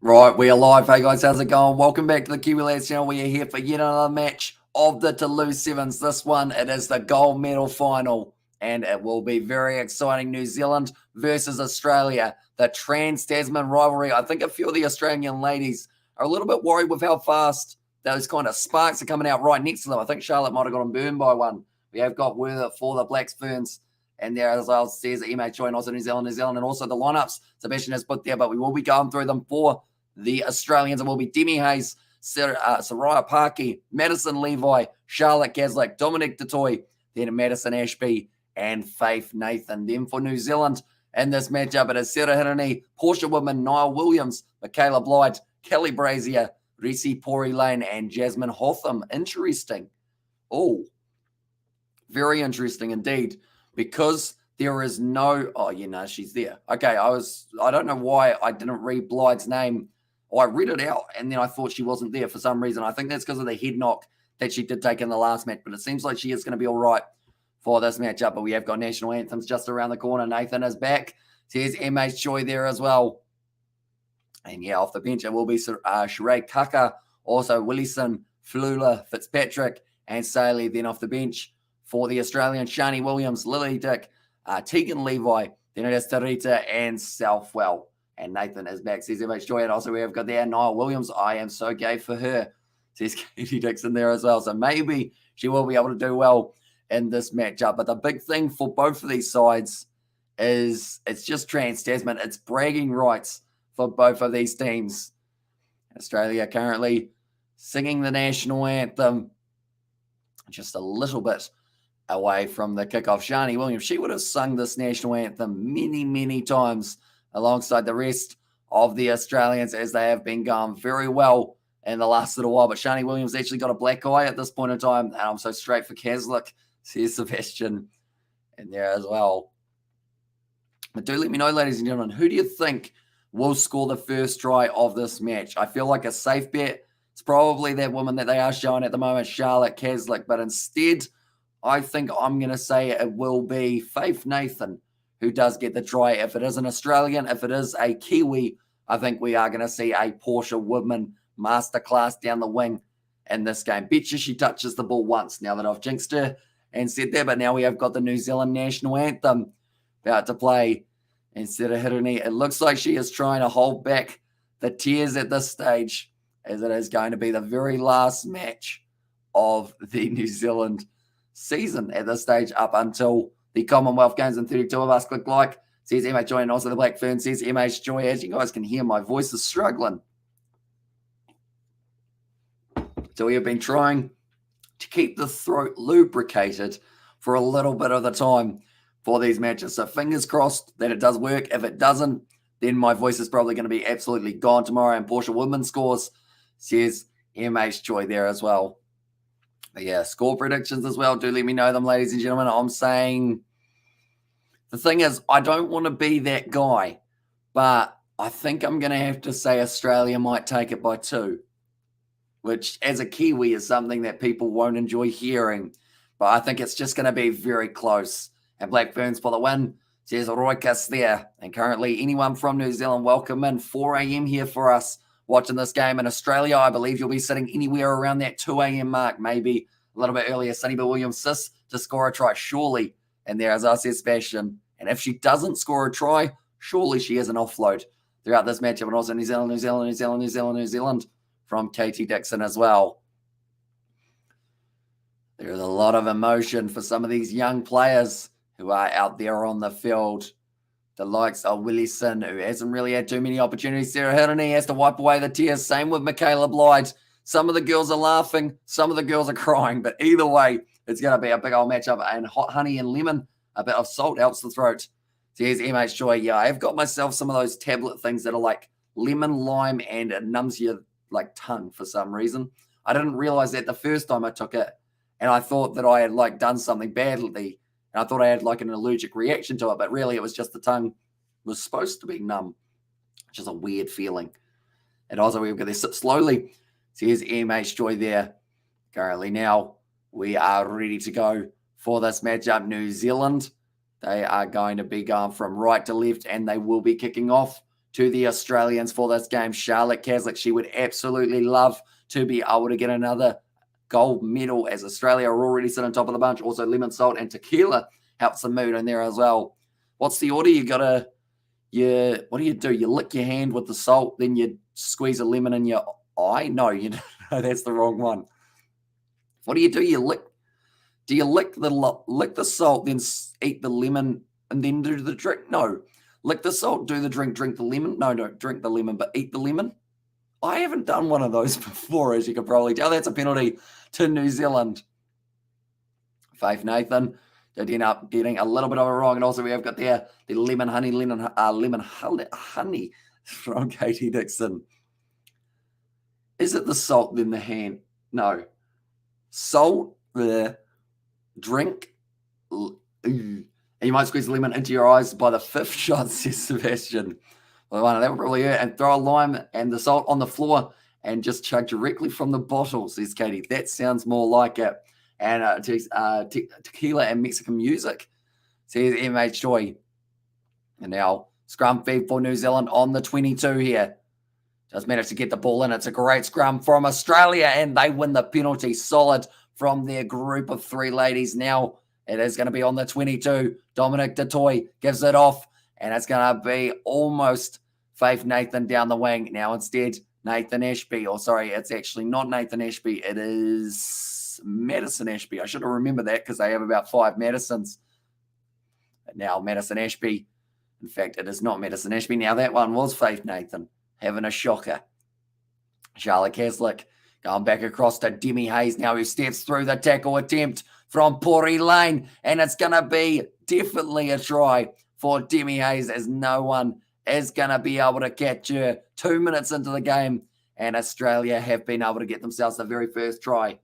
Right, we are live. Hey guys, how's it going? Welcome back to the Kiwi Lads channel. We are here for yet another match of the Toulouse Sevens. This one, it is the gold medal final, and it will be very exciting. New Zealand versus Australia, the Trans-Tasman rivalry. I think a few of the Australian ladies are a little bit worried with how fast those kind of sparks are coming out right next to them. I think Charlotte might have got them burned by one. We have got word for the Blackferns, and there as well says MH join also New Zealand, and also the lineups Sebastian has put there, but we will be going through them for the Australians. It will be Demi Hayes, Soraya Parkey, Madison Levi, Charlotte Caslick, Dominic Dutoy, then Madison Ashby, and Faith Nathan. Then for New Zealand in this matchup, it is Sarah Hirini, Portia Woodman, Niall Williams, Michaela Blyde, Kelly Brazier, Risi Pori Lane, and Jasmine Hotham. Interesting. Oh, very interesting indeed, because there is no, she's there. Okay, I don't know why I didn't read Blyde's name. I read it out, and then I thought she wasn't there for some reason. I think that's because of the head knock that she did take in the last match, but it seems like she is going to be all right for this matchup. But we have got national anthems just around the corner. Nathan is back. There's MH Choi there as well. And yeah, off the bench, it will be Sheree Kaka, also Willison, Flula, Fitzpatrick, and Saley. Then off the bench for the Australian, Shani Williams, Lily Dick, Tegan Levi, then it is Tarita and Southwell. And Nathan is back, says MH Joy. And also we have got there Niall Williams. I am so gay for her, says Katie Dixon there as well. So maybe she will be able to do well in this matchup. But the big thing for both of these sides is it's just Trans-Tasman. It's bragging rights for both of these teams. Australia currently singing the national anthem just a little bit away from the kickoff. Shani Williams, she would have sung this national anthem many, many times alongside the rest of the Australians, as they have been going very well in the last little while. But Shani Williams actually got a black eye at this point in time. And I'm so straight for Caslick, says Sebastian in there as well. But do let me know, ladies and gentlemen, who do you think will score the first try of this match? I feel like a safe bet, it's probably that woman that they are showing at the moment, Charlotte Caslick. But instead, I think I'm going to say it will be Faith Nathan who does get the try. If it is an Australian, if it is a Kiwi, I think we are going to see a Portia Woodman masterclass down the wing in this game. Bet you she touches the ball once, now that I've jinxed her and said that. But now we have got the New Zealand national anthem about to play instead of Hirini. It looks like she is trying to hold back the tears at this stage, as it is going to be the very last match of the New Zealand season at this stage up until the Commonwealth Games. And 32 of us click like, says MH Joy, and also the Blackfern says MH Joy. As you guys can hear, my voice is struggling. So we have been trying to keep the throat lubricated for a little bit of the time for these matches. So fingers crossed that it does work. If it doesn't, then my voice is probably going to be absolutely gone tomorrow. And Portia Woodman scores, says MH Joy there as well. But yeah, score predictions as well. Do let me know them, ladies and gentlemen. I'm saying, the thing is, I don't want to be that guy, but I think I'm going to have to say Australia might take it by 2, which as a Kiwi is something that people won't enjoy hearing. But I think it's just going to be very close. And Blackferns for the win, says Roikas there. And currently anyone from New Zealand, welcome in. 4 a.m. here for us watching this game. In Australia, I believe you'll be sitting anywhere around that 2 a.m. mark, maybe a little bit earlier. Sunny Bill Williams sis to score a try, surely. And there, as I said, Sebastian. And if she doesn't score a try, surely she has an offload throughout this matchup. And also New Zealand from Katie Dixon as well. There's a lot of emotion for some of these young players who are out there on the field. The likes of Willison, who hasn't really had too many opportunities. Sarah Hirini has to wipe away the tears. Same with Michaela Blyde. Some of the girls are laughing. Some of the girls are crying. But either way, it's going to be a big old matchup. And hot honey and lemon, a bit of salt helps the throat. So here's MH Joy. Yeah, I've got myself some of those tablet things that are like lemon, lime, and it numbs your like tongue for some reason. I didn't realize that the first time I took it. And I thought that I had like done something badly. And I thought I had like an allergic reaction to it, but really it was just the tongue was supposed to be numb, which is a weird feeling. And also we've got this sip slowly. So here's MH Joy there. Currently now we are ready to go for this matchup. New Zealand, they are going to be going from right to left, and they will be kicking off to the Australians for this game. Charlotte Caslick, she would absolutely love to be able to get another gold medal as Australia are already sitting on top of the bunch. Also, lemon salt and tequila helps the mood in there as well. What's the order? What do you do? You lick your hand with the salt, then you squeeze a lemon in your eye? No, no, that's the wrong one. What do? Do you lick the salt, then eat the lemon, and then do the drink? No. Lick the salt, do the drink the lemon. No, don't drink the lemon, but eat the lemon. I haven't done one of those before, as you can probably tell. That's a penalty to New Zealand. Faith Nathan did end up getting a little bit of it wrong. And also we have got there the lemon honey from Katie Dixon. Is it the salt, then the hand? No. Salt, the drink. And you might squeeze the lemon into your eyes by the 5th shot, says Sebastian. Well, that would probably hurt. And throw a lime and the salt on the floor and just chug directly from the bottle, says Katie. That sounds more like it. And tequila and Mexican music, says MH Joy. And now scrum feed for New Zealand on the 22 here. Just managed to get the ball in. It's a great scrum from Australia, and they win the penalty solid from their group of 3 ladies. Now it is going to be on the 22. Dominic Detoy gives it off, and it's going to be almost Faith Nathan down the wing. Now instead, Nathan Ashby. It's actually not Nathan Ashby. It is Madison Ashby. I should have remembered that because they have about 5 Madisons. But now Madison Ashby. In fact, it is not Madison Ashby. Now that one was Faith Nathan having a shocker. Charlotte Caslick going back across to Demi Hayes now, who steps through the tackle attempt from Pori Lane. And it's going to be definitely a try for Demi Hayes, as no one is going to be able to catch her 2 minutes into the game. And Australia have been able to get themselves the very first try.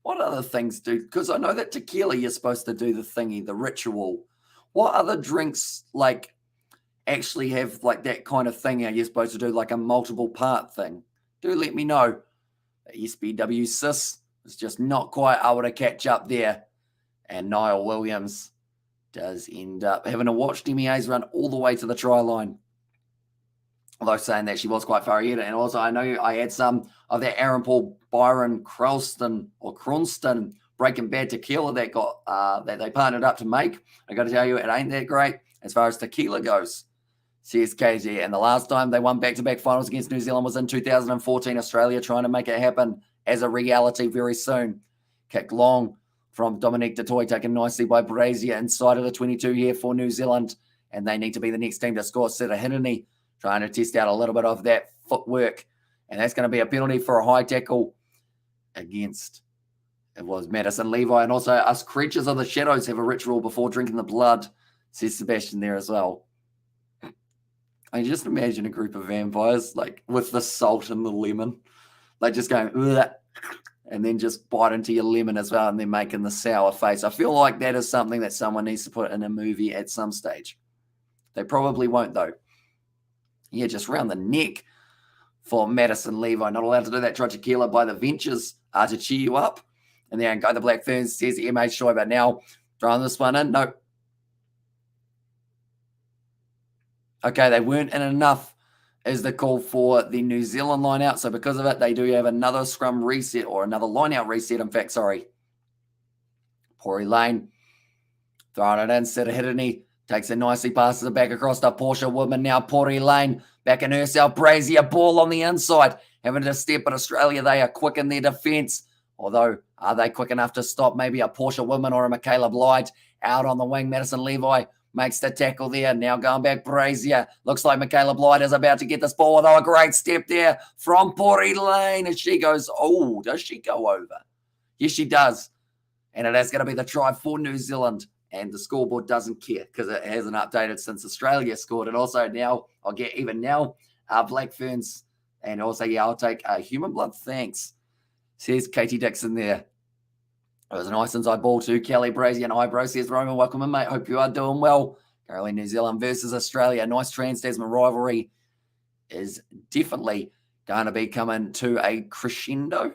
What other things do? Because I know that tequila, you're supposed to do the thingy, the ritual. What other drinks actually have that kind of thing? Are you supposed to do a multiple part thing? Do let me know. SBW Sis is just not quite able to catch up there. And Niall Williams does end up having to watch Demi Hayes run all the way to the try line. Although saying that, she was quite far ahead. And also I know I had some of that Aaron Paul Byron Cronston Breaking Bad tequila that they partnered up to make. I got to tell you, it ain't that great as far as tequila goes. CSKG, and the last time they won back-to-back finals against New Zealand was in 2014. Australia trying to make it happen as a reality very soon. Kick long from Dominique Detoy, taken nicely by Brazier inside of the 22 here for New Zealand, and they need to be the next team to score. Seta Hineni trying to test out a little bit of that footwork, and that's going to be a penalty for a high tackle against, it was Madison Levi. And also, us creatures of the shadows have a ritual before drinking the blood, says Sebastian there as well. I just imagine a group of vampires, with the salt and the lemon, just going, ugh, and then just bite into your lemon as well, and then making the sour face. I feel like that is something that someone needs to put in a movie at some stage. They probably won't, though. Yeah, just round the neck for Madison Levi. Not allowed to do that. Try tequila by the Ventures to cheer you up. And then go the Blackferns, says MH Shoy, but now throwing this one in. No. Okay, they weren't in enough is the call for the New Zealand line out. So because of it, they do have another scrum reset, or another line out reset, in fact, sorry. Pori Lane throwing it in. Seta Hidini takes it nicely, passes it back across to Portia Woodman. Now Pori Lane backing herself. Brazier ball on the inside, having to step, but Australia, they are quick in their defence. Although, are they quick enough to stop maybe a Portia Woodman or a Michaela Blyde out on the wing? Madison Levi makes the tackle there. Now going back, Brazier. Looks like Michaela Blyde is about to get this ball. Although a great step there from Pori Lane as she goes, oh, does she go over? Yes, she does. And it is going to be the try for New Zealand. And the scoreboard doesn't care because it hasn't updated since Australia scored. And also now, I'll get even now, Blackferns. And also, yeah, I'll take human blood. Thanks. Says Katie Dixon there. It was a nice inside ball to Kelly Brazier and eyebrow, says Roman. Welcome in, mate. Hope you are doing well. Currently, New Zealand versus Australia. Nice Trans-Tasman rivalry is definitely going to be coming to a crescendo.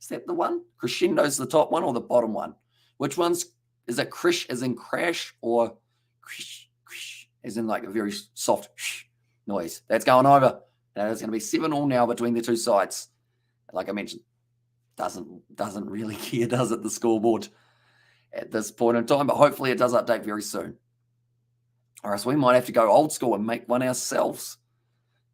Is that the one? Crescendo's the top one or the bottom one? Which one's, is it Krish as in crash or Krish? as in like a very soft shh noise. That's going over. And it's going to be 7-7 now between the two sides. Like I mentioned, doesn't really care, does it, the scoreboard at this point in time, but hopefully it does update very soon. Or else we might have to go old school and make one ourselves.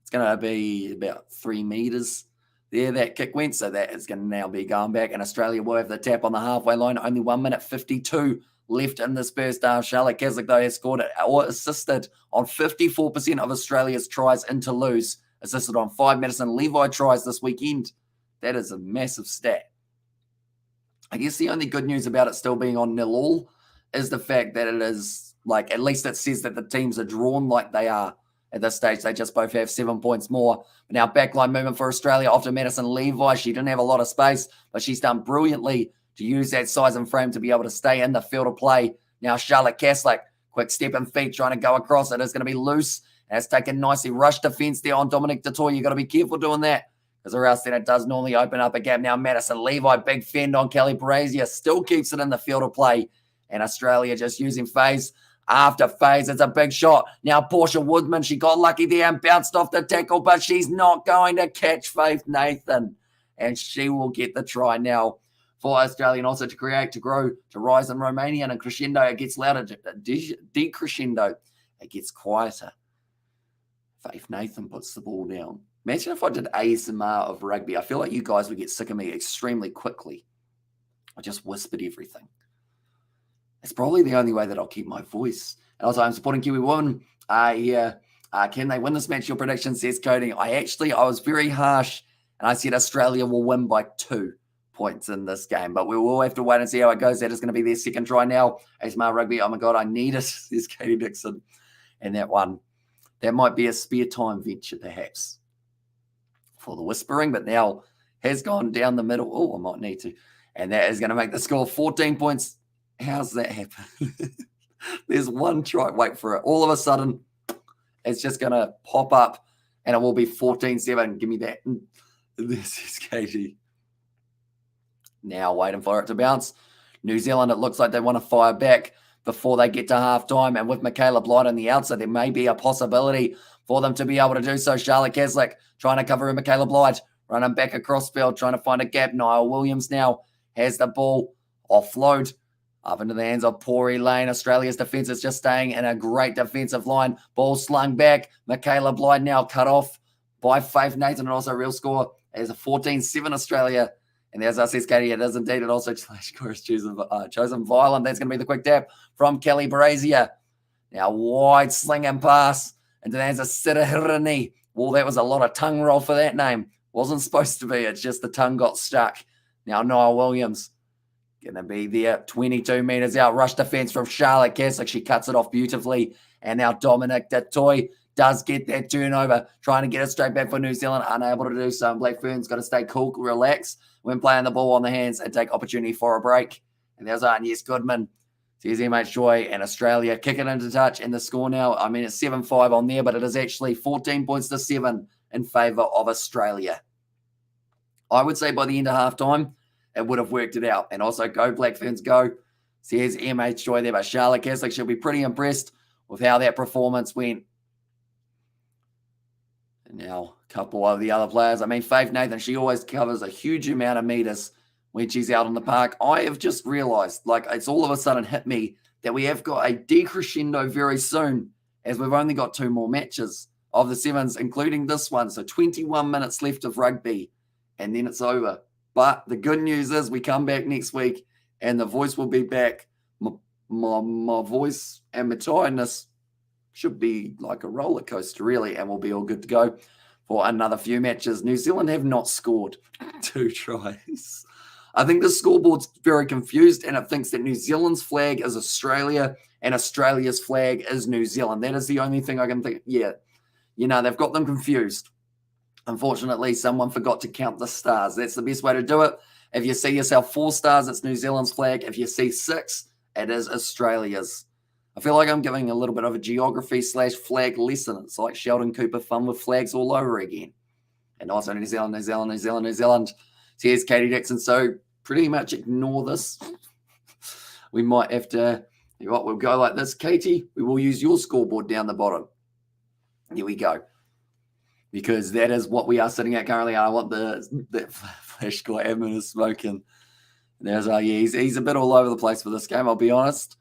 It's going to be about 3 meters there, that kick went, so that is going to now be going back, and Australia will have the tap on the halfway line. Only 1 minute 52 left in this first half. Charlotte Caslick, though, has scored or assisted on 54% of Australia's tries in Toulouse, assisted on 5 Madison Levi tries this weekend. That is a massive stat. I guess the only good news about it still being on 0-0 is the fact that it is, like, at least it says that the teams are drawn like they are at this stage. They just both have 7 points more. But now backline movement for Australia after Madison Levi. She didn't have a lot of space, but she's done brilliantly to use that size and frame to be able to stay in the field of play. Now Charlotte Caslick, quick step and feet, trying to go across. It is going to be loose. And it's taken nicely. Rush defense there on Dominic Dutoy. You've got to be careful doing that, because or else then it does normally open up a gap. Now Madison Levi, big fend on Kelly Brazier, still keeps it in the field of play. And Australia just using phase after phase. It's a big shot. Now Portia Woodman, she got lucky there and bounced off the tackle, but she's not going to catch Faith Nathan. And she will get the try now for Australia, and also to create, to grow, to rise in Romanian. And crescendo, it gets louder. Decrescendo, it gets quieter. Faith Nathan puts the ball down. Imagine if I did ASMR of rugby. I feel like you guys would get sick of me extremely quickly. I just whispered everything. It's probably the only way that I'll keep my voice. And also, I'm supporting Kiwi Women. Can they win this match? Your prediction, says Cody. I was very harsh, and I said Australia will win by 2 points in this game. But we will have to wait and see how it goes. That is going to be their second try now. ASMR Rugby, oh my God, I need it, says Katie Dixon. And that one, that might be a spare time venture, perhaps, for the whispering. But now has gone down the middle. Oh, I might need to. And that is going to make the score 14 points. How's that happen? There's one try. Wait for it. All of a sudden, it's just going to pop up, and it will be 14-7. Give me that. This is Katie. Now waiting for it to bounce. New Zealand, it looks like they want to fire back before they get to halftime. And with Michaela Blight on the outside, there may be a possibility for them to be able to do so. Charlotte Caslick trying to cover Michaela Blight, running back across field, trying to find a gap. Niall Williams now has the ball offload up into the hands of Pori Lane. Australia's defence is just staying in a great defensive line. Ball slung back. Michaela Blight now cut off by Faith Nathan, and also real score is a 14-7 Australia. And as I says, Katie, it is indeed. It also chosen violent. That's going to be the quick tap from Kelly Brazier. Now wide slinging pass into the hands of Sirahirani. Well, that was a lot of tongue roll for that name. Wasn't supposed to be. It's just the tongue got stuck. Now Niall Williams going to be there. 22 metres out. Rush defence from Charlotte Caslick. She cuts it off beautifully. And now Dominic Dutoy does get that turnover, trying to get it straight back for New Zealand, unable to do so. And Blackferns got to stay cool, relax when playing the ball on the hands and take opportunity for a break. And there's Agnes Goodman. Here's MH Joy and Australia kicking into touch. And the score now, I mean, it's 7-5 on there, but it is actually 14 points to 7 in favour of Australia. I would say by the end of halftime, it would have worked it out. And also, go Blackferns, go. So here's MH Joy there, but Charlotte Caslick, she'll be pretty impressed with how that performance went. And now a couple of the other players. I mean, Faith Nathan, she always covers a huge amount of meters when she's out on the park. I have just realised, like, it's all of a sudden hit me that we have got a decrescendo very soon, as we've only got 2 more matches of the Sevens, including this one. So 21 minutes left of rugby, and then it's over. But the good news is we come back next week, and the voice will be back. My voice and my tiredness should be like a roller coaster, really, and we'll be all good to go for another few matches. New Zealand have not scored 2 tries. I think the scoreboard's very confused, and it thinks that New Zealand's flag is Australia and Australia's flag is New Zealand. That is the only thing I can think. Yeah, they've got them confused. Unfortunately, someone forgot to count the stars. That's the best way to do it. If you see yourself 4 stars, it's New Zealand's flag. If you see 6, it is Australia's. I feel like I'm giving a little bit of a geography/flag lesson. It's like Sheldon Cooper fun with flags all over again. And also New Zealand, New Zealand, New Zealand, New Zealand. So here's Katie Dixon. So pretty much ignore this. We might have to You know what? We'll go like this, Katie. We will use your scoreboard down the bottom. Here we go. Because that is what we are sitting at currently. I want that flash score. Admin is smoking. There's he's a bit all over the place for this game, I'll be honest.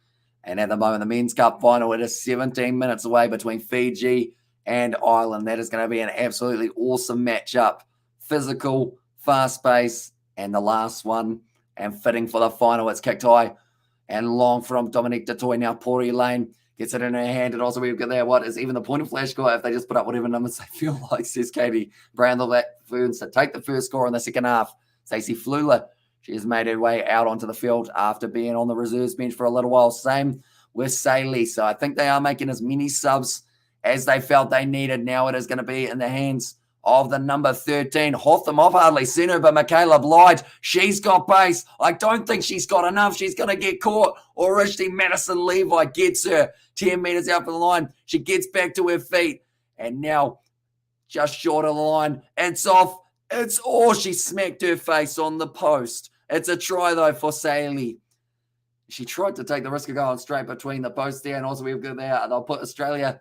And at the moment, the Men's Cup final, it is 17 minutes away between Fiji and Ireland. That is going to be an absolutely awesome matchup. Physical, fast pace, and the last one. And fitting for the final, it's kicked high and long from Dominique Dutoit. Now Pori Lane gets it in her hand. And also we've got there, what is even the point of flash score if they just put up whatever numbers they feel like, says Katie Blackferns to take the first score in the second half. Stacey Flula, she has made her way out onto the field after being on the reserves bench for a little while. Same with Saley. So I think they are making as many subs as they felt they needed. Now it is going to be in the hands of the number 13. Hotham off, hardly seen her, but Michaela Blyde, she's got pace. I don't think she's got enough. She's going to get caught. Or Rishti Madison Levi gets her 10 meters out from the line. She gets back to her feet. And now just short of the line. It's off. She smacked her face on the post. It's a try, though, for Saley. She tried to take the risk of going straight between the posts there, and also we've got there, they'll put Australia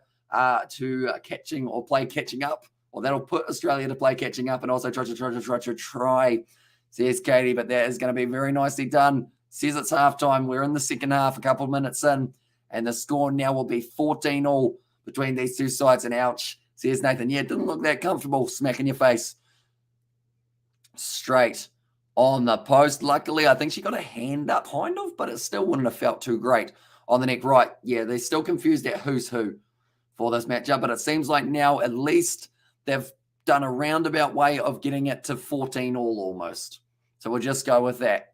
to catching or play catching up, or that'll put Australia to play catching up and also try, says Katie, but that is going to be very nicely done. Says it's halftime. We're in the second half, a couple of minutes in, and the score now will be 14-all between these two sides, and ouch, says Nathan. Yeah, it didn't look that comfortable smacking your face straight on the post. Luckily, I think she got a hand up, kind of, but it still wouldn't have felt too great on the neck. Right, yeah, they're still confused at who's who for this matchup, but it seems like now at least they've done a roundabout way of getting it to 14-all almost. So we'll just go with that.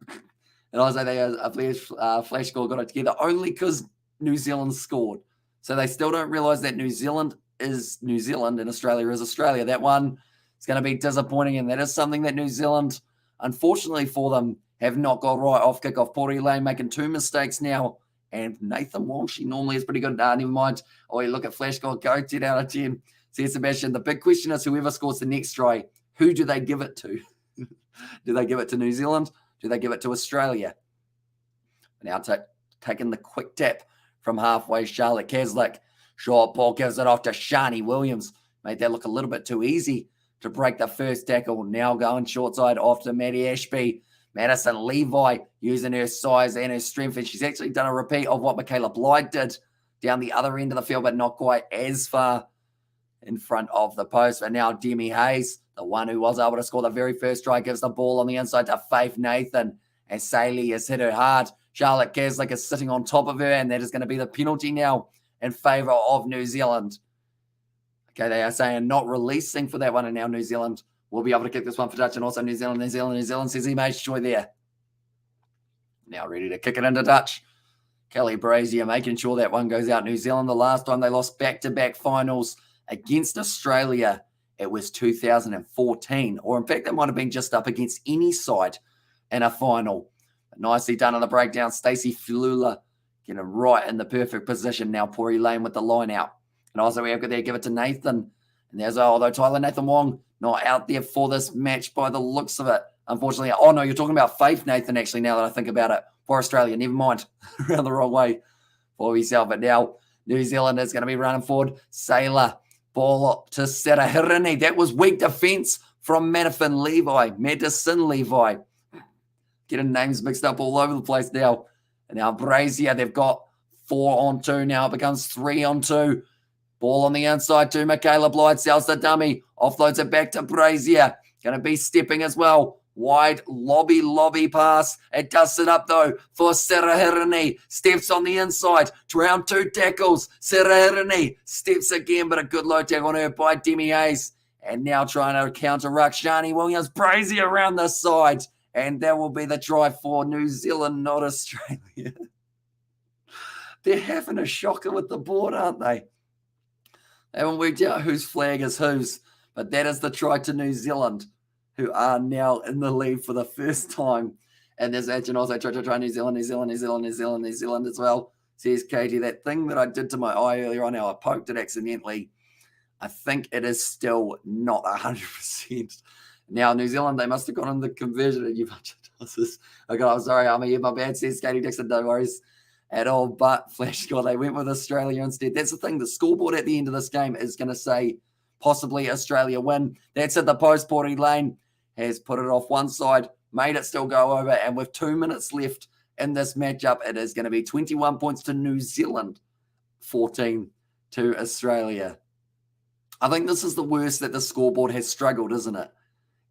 And also they a flash score got it together only because New Zealand scored. So they still don't realize that New Zealand is New Zealand and Australia is Australia. That one is going to be disappointing, and that is something that New Zealand, unfortunately for them, have not got right off kickoff. Pori Lane making 2 mistakes now, and Nathan Wong, she normally is pretty good. Never mind. Oh, you look at flash score, go 10 out of 10. Says Sebastian, the big question is whoever scores the next try, who do they give it to? Do they give it to New Zealand? Do they give it to Australia? Now taking the quick tap from halfway, Charlotte Caslick. Short ball gives it off to Shani Williams. Made that look a little bit too easy to break the first tackle. Now going short side off to Maddie Ashby. Madison Levi using her size and her strength. And she's actually done a repeat of what Michaela Blyde did down the other end of the field, but not quite as far in front of the post. But now Demi Hayes, the one who was able to score the very first try, gives the ball on the inside to Faith Nathan. And Saley has hit her hard. Charlotte Caslick is sitting on top of her, and that is going to be the penalty now in favour of New Zealand. Okay, they are saying not releasing for that one, and now New Zealand will be able to kick this one for touch, and also New Zealand says he made sure there. Now ready to kick it into touch. Kelly Brazier making sure that one goes out. New Zealand, the last time they lost back-to-back finals against Australia, it was 2014, or in fact, that might have been just up against any side in a final. But nicely done on the breakdown. Stacey Flula getting right in the perfect position. Now Pori Lane with the line out. And also we have got there, give it to Nathan. And there's, although Tyler Nathan Wong not out there for this match by the looks of it. Unfortunately, oh no, you're talking about Faith Nathan actually now that I think about it. For Australia, never mind. Around the wrong way for yourself. But now New Zealand is going to be running forward. Sailor, ball up to Serahirini. That was weak defence from Madison Levi. Getting names mixed up all over the place now. And now Brazier, they've got 4-on-2 now. It becomes 3-on-2. Ball on the inside to Michaela Blyde. Sells the dummy. Offloads it back to Brazier. Going to be stepping as well. Wide lobby pass. It does sit up though for Serahirini. Steps on the inside. Round 2 tackles. Serahirini steps again, but a good low tackle on her by Demi Hayes. And now trying to counter ruck. Shani Williams. Brazier around the side. And that will be the try for New Zealand, not Australia. They're having a shocker with the board, aren't they? They haven't worked out whose flag is whose. But that is the try to New Zealand, who are now in the lead for the first time. And there's actually also try New Zealand as well. Says Katie, that thing that I did to my eye earlier on, how I poked it accidentally, I think it is still not 100%. Now, New Zealand, they must have gone in the conversion and you bunch of tosses. Okay, I'm sorry, I'm here. My bad, says Katie Dixon. No worries. at all. But Flash score, they went with Australia instead. That's the thing. The scoreboard at the end of this game is going to say possibly Australia win. That's at the post. Porty Lane has put it off one side, made it still go over. And with 2 minutes left in this matchup, it is going to be 21 points to New Zealand, 14 to Australia. I think this is the worst that the scoreboard has struggled, isn't it,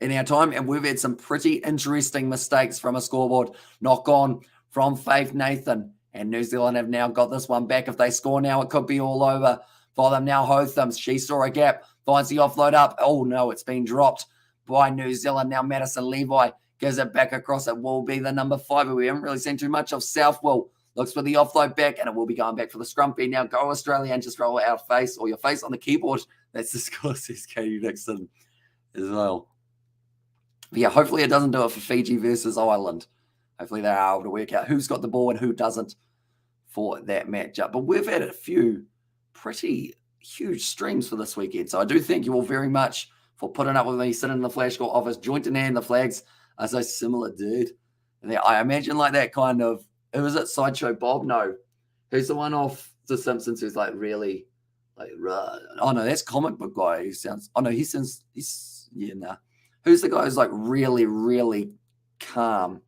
in our time? And we've had some pretty interesting mistakes from a scoreboard. Knock on from Faith Nathan. And New Zealand have now got this one back. If they score now, it could be all over for them. Now Hotham, she saw a gap, finds the offload up. Oh, no, it's been dropped by New Zealand. Now Madison Levi gives it back across. It will be the number 5, but we haven't really seen too much of. Southwell looks for the offload back, and it will be going back for the scrumpy. Now go Australia and just roll out face, or your face on the keyboard. That's the score, says Katie Dixon as well. But yeah, hopefully it doesn't do it for Fiji versus Ireland. Hopefully they're able to work out who's got the ball and who doesn't for that matchup. But we've had a few pretty huge streams for this weekend. So I do thank you all very much for putting up with me sitting in the Flash Score office, jointing in. The flags are so similar, dude. And I imagine like that kind of, who was it, Sideshow Bob? No. Who's the one off The Simpsons who's like really, like, oh no, that's comic book guy who sounds, oh no, Who's the guy who's like really, really calm?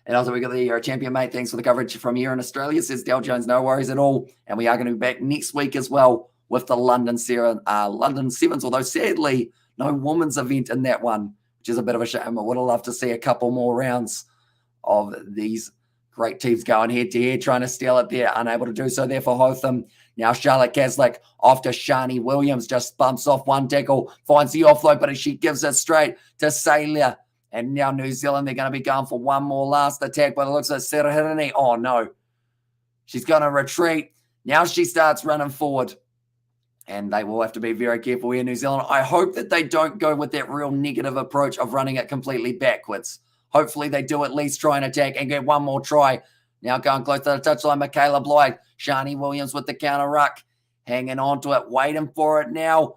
And also we got the You're a Champion, mate. Thanks for the coverage from here in Australia, says Dale Jones. No worries at all. And we are going to be back next week as well with the London Sevens, although sadly, no women's event in that one, which is a bit of a shame. I would have loved to see a couple more rounds of these great teams going head-to-head, trying to steal it there. Unable to do so there for Hotham. Now Charlotte Caslick, after Shani Williams, just bumps off one tackle, finds the offload, but she gives it straight to Salia. And now New Zealand, they're going to be going for one more last attack, but it looks like Serahirani. Oh, no. She's going to retreat. Now she starts running forward. And they will have to be very careful here, New Zealand. I hope that they don't go with that real negative approach of running it completely backwards. Hopefully they do at least try and attack and get one more try. Now going close to the touchline, Michaela Blythe. Shani Williams with the counter ruck. Hanging on to it, waiting for it now.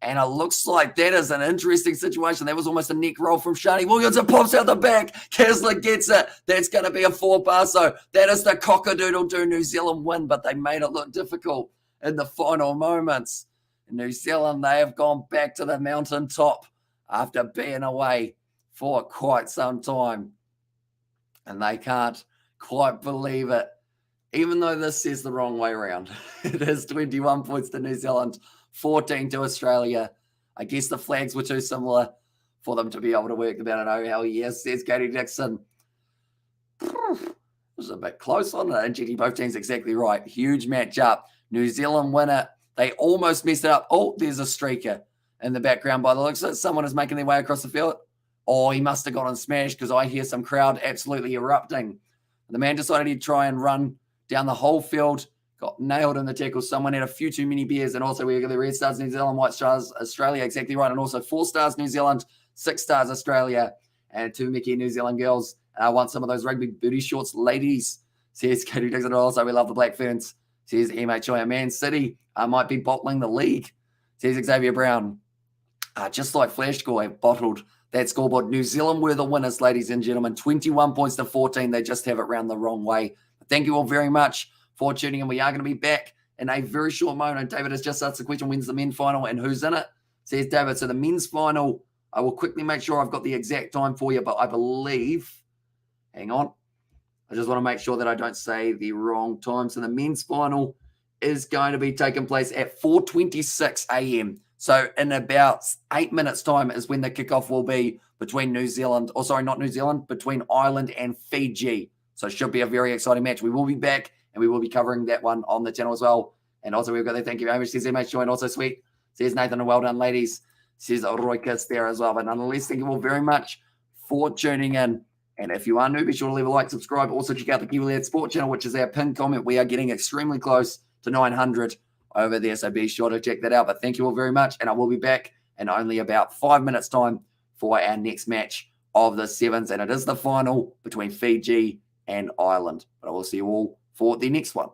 And it looks like that is an interesting situation. That was almost a neck roll from Shani Williams. It pops out the back. Kesler gets it. That's going to be a 4-pass. So that is the cock-a-doodle-doo New Zealand win, but they made it look difficult in the final moments. In New Zealand, they have gone back to the mountaintop after being away for quite some time. And they can't quite believe it, even though this says the wrong way around. It is 21 points to New Zealand, 14 to Australia. I guess the flags were too similar for them to be able to work them out. Oh, hell yes, says Katie Dixon. This is a bit close on it. And GT, both teams exactly right. Huge matchup. New Zealand win it. They almost messed it up. Oh, there's a streaker in the background by the looks of it. Someone is making their way across the field. Oh, he must have gotten smashed because I hear some crowd absolutely erupting. The man decided he'd try and run down the whole field. Got nailed in the tackle. Someone had a few too many beers. And also we got the Red Stars New Zealand, White Stars Australia, exactly right. And also 4 stars New Zealand, 6 stars Australia, and 2 Mickey New Zealand girls. I want some of those rugby booty shorts, ladies, says Katie Dixon. Also, we love the Blackferns, says MHI. Man City might be bottling the league, says Xavier Brown. Just like Flash Score have bottled that scoreboard. New Zealand were the winners, ladies and gentlemen. 21 points to 14. They just have it round the wrong way. Thank you all very much for tuning in. We are going to be back in a very short moment. David has just asked the question, when's the men's final and who's in it? Says David. So the men's final, I will quickly make sure I've got the exact time for you, but I believe, hang on. I just want to make sure that I don't say the wrong time. So the men's final is going to be taking place at 4:26 a.m. So in about 8 minutes' time is when the kickoff will be between New Zealand, or sorry, not New Zealand, between Ireland and Fiji. So it should be a very exciting match. We will be back and we will be covering that one on the channel as well. And also we've got there, thank you very much, says MH Joy, and also sweet, says Nathan, and well done, ladies, says Roy Kiss there as well. But nonetheless, thank you all very much for tuning in. And if you are new, be sure to leave a like, subscribe. Also check out the Kiwi Lad Sport channel, which is our pinned comment. We are getting extremely close to 900 over there, so be sure to check that out. But thank you all very much, and I will be back in only about 5 minutes' time for our next match of the Sevens, and it is the final between Fiji and Ireland. But I will see you all for the next one.